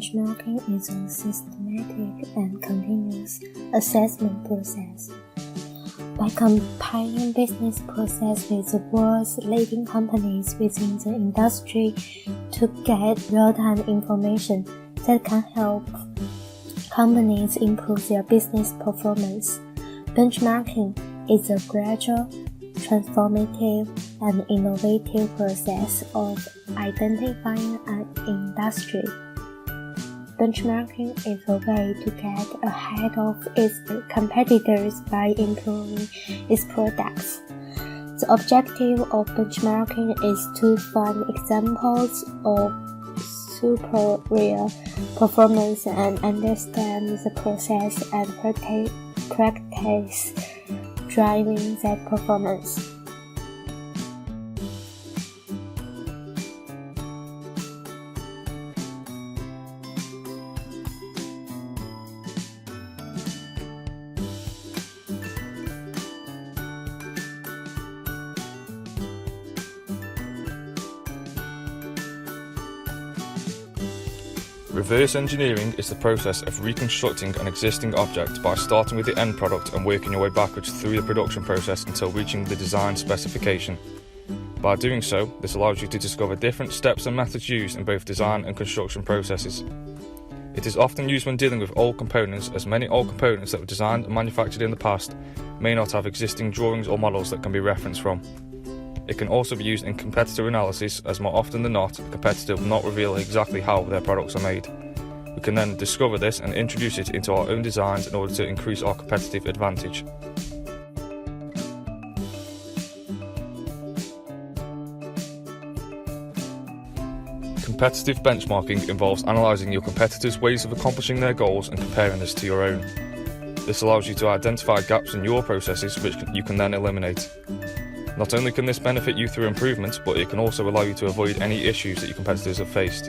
Benchmarking is a systematic and continuous assessment process. By compiling business process with the world's leading companies within the industry to get real-time information that can help companies improve their business performance. Benchmarking is a gradual, transformative, and innovative process of identifying an industry. Benchmarking is a way to get ahead of its competitors by improving its products. The objective of benchmarking is to find examples of superior performance and understand the process and practice driving that performance. Reverse engineering is the process of reconstructing an existing object by starting with the end product and working your way backwards through the production process until reaching the design specification. By doing so, this allows you to discover different steps and methods used in both design and construction processes. It is often used when dealing with old components, as many old components that were designed and manufactured in the past may not have existing drawings or models that can be referenced from. It can also be used in competitor analysis, as more often than not, a competitor will not reveal exactly how their products are made. We can then discover this and introduce it into our own designs in order to increase our competitive advantage. Competitive benchmarking involves analysing your competitors' ways of accomplishing their goals and comparing this to your own. This allows you to identify gaps in your processes which you can then eliminate. Not only can this benefit you through improvements, but it can also allow you to avoid any issues that your competitors have faced.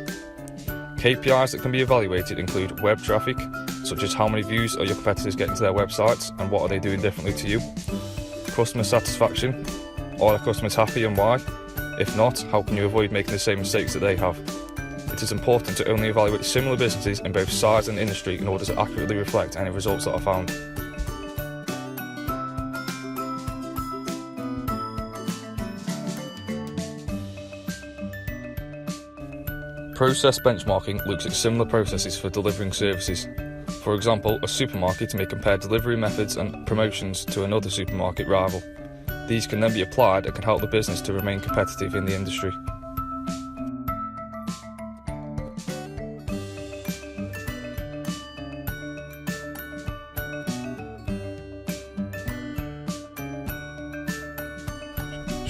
KPIs that can be evaluated include web traffic, such as how many views are your competitors getting to their websites and what are they doing differently to you. Customer satisfaction, are the customers happy and why? If not, how can you avoid making the same mistakes that they have? It is important to only evaluate similar businesses in both size and industry in order to accurately reflect any results that are found. Process benchmarking looks at similar processes for delivering services. For example, a supermarket may compare delivery methods and promotions to another supermarket rival. These can then be applied and can help the business to remain competitive in the industry.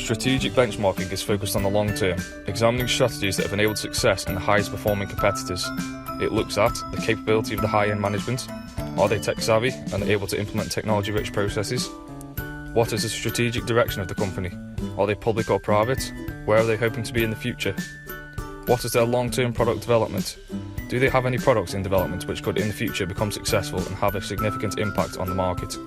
Strategic benchmarking is focused on the long term, examining strategies that have enabled success in the highest performing competitors. It looks at the capability of the high-end management. Are they tech savvy and able to implement technology-rich processes? What is the strategic direction of the company? Are they public or private? Where are they hoping to be in the future? What is their long-term product development? Do they have any products in development which could in the future become successful and have a significant impact on the market?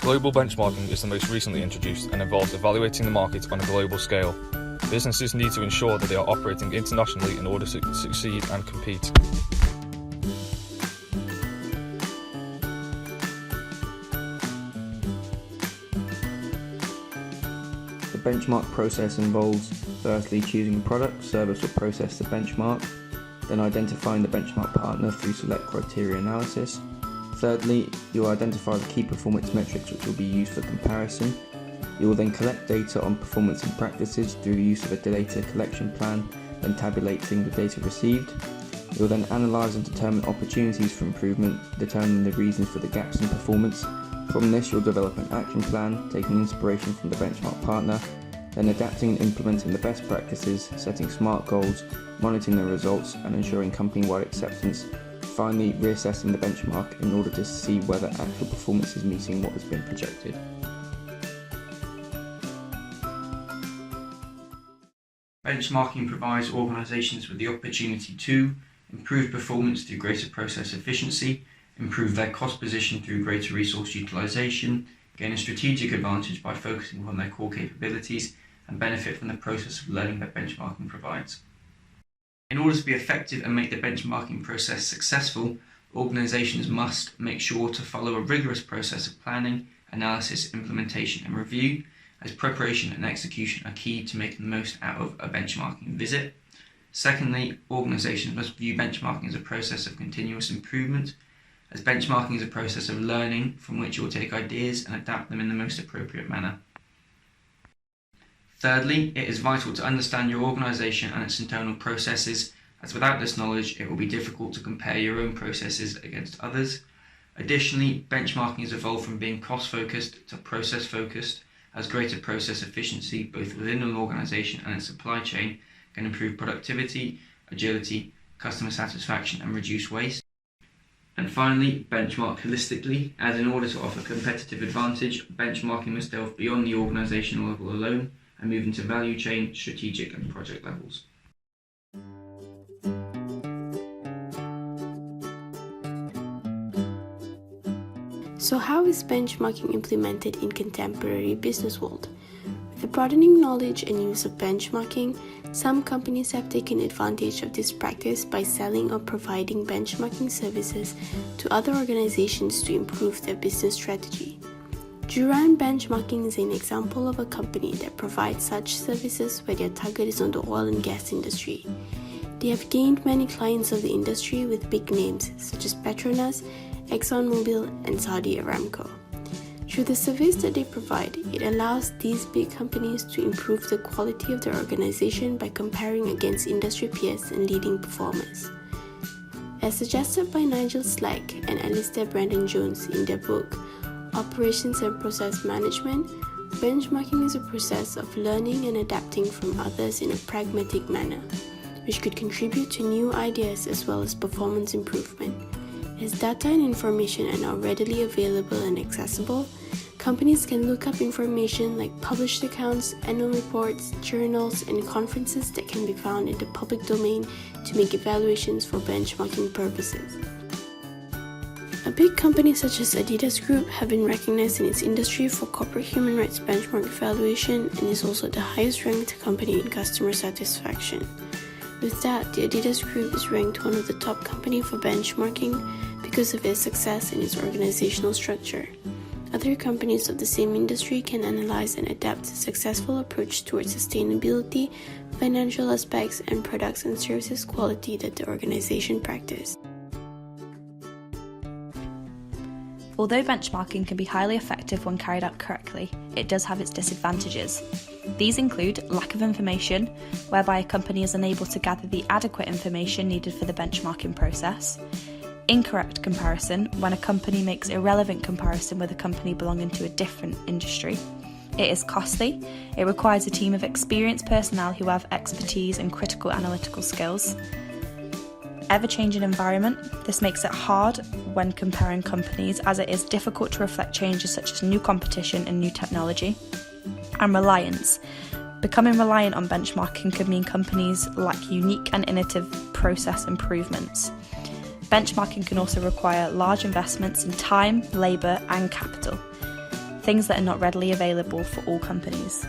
Global benchmarking is the most recently introduced and involves evaluating the market on a global scale. Businesses need to ensure that they are operating internationally in order to succeed and compete. The benchmark process involves firstly choosing a product, service or process to benchmark, then identifying the benchmark partner through select criteria analysis. Thirdly, you will identify the key performance metrics which will be used for comparison. You will then collect data on performance and practices through the use of a data collection plan, then tabulating the data received. You will then analyse and determine opportunities for improvement, determining the reasons for the gaps in performance. From this, you'll develop an action plan, taking inspiration from the benchmark partner, then adapting and implementing the best practices, setting smart goals, monitoring the results and ensuring company-wide acceptance. Finally, reassessing the benchmark in order to see whether actual performance is meeting what has been projected. Benchmarking provides organisations with the opportunity to improve performance through greater process efficiency, improve their cost position through greater resource utilisation, gain a strategic advantage by focusing on their core capabilities, and benefit from the process of learning that benchmarking provides. In order to be effective and make the benchmarking process successful, organisations must make sure to follow a rigorous process of planning, analysis, implementation and review, as preparation and execution are key to making the most out of a benchmarking visit. Secondly, organisations must view benchmarking as a process of continuous improvement, as benchmarking is a process of learning from which you will take ideas and adapt them in the most appropriate manner. Thirdly, it is vital to understand your organisation and its internal processes, as without this knowledge it will be difficult to compare your own processes against others. Additionally, benchmarking has evolved from being cost-focused to process-focused, as greater process efficiency both within an organisation and its supply chain can improve productivity, agility, customer satisfaction and reduce waste. And finally, benchmark holistically, as in order to offer competitive advantage, benchmarking must delve beyond the organisational level alone and move into value chain, strategic and project levels. So how is benchmarking implemented in contemporary business world? With the broadening knowledge and use of benchmarking, some companies have taken advantage of this practice by selling or providing benchmarking services to other organizations to improve their business strategy. Juran Benchmarking is an example of a company that provides such services where their target is on the oil and gas industry. They have gained many clients of the industry with big names such as Petronas, ExxonMobil, and Saudi Aramco. Through the service that they provide, it allows these big companies to improve the quality of their organization by comparing against industry peers and leading performers. As suggested by Nigel Slack and Alistair Brandon Jones in their book, Operations and Process Management, benchmarking is a process of learning and adapting from others in a pragmatic manner, which could contribute to new ideas as well as performance improvement. As data and information are now readily available and accessible, companies can look up information like published accounts, annual reports, journals, and conferences that can be found in the public domain to make evaluations for benchmarking purposes. A big company such as Adidas Group have been recognized in its industry for corporate human rights benchmark evaluation and is also the highest ranked company in customer satisfaction. With that, the Adidas Group is ranked one of the top companies for benchmarking because of its success in its organizational structure. Other companies of the same industry can analyze and adapt a successful approach towards sustainability, financial aspects, and products and services quality that the organization practice. Although benchmarking can be highly effective when carried out correctly, it does have its disadvantages. These include lack of information, whereby a company is unable to gather the adequate information needed for the benchmarking process; incorrect comparison, when a company makes irrelevant comparison with a company belonging to a different industry. It is costly. It requires a team of experienced personnel who have expertise and critical analytical skills. Ever-changing environment. This makes it hard when comparing companies, as it is difficult to reflect changes such as new competition and new technology. And reliance. Becoming reliant on benchmarking could mean companies lack unique and innovative process improvements. Benchmarking can also require large investments in time, labour and capital, things that are not readily available for all companies.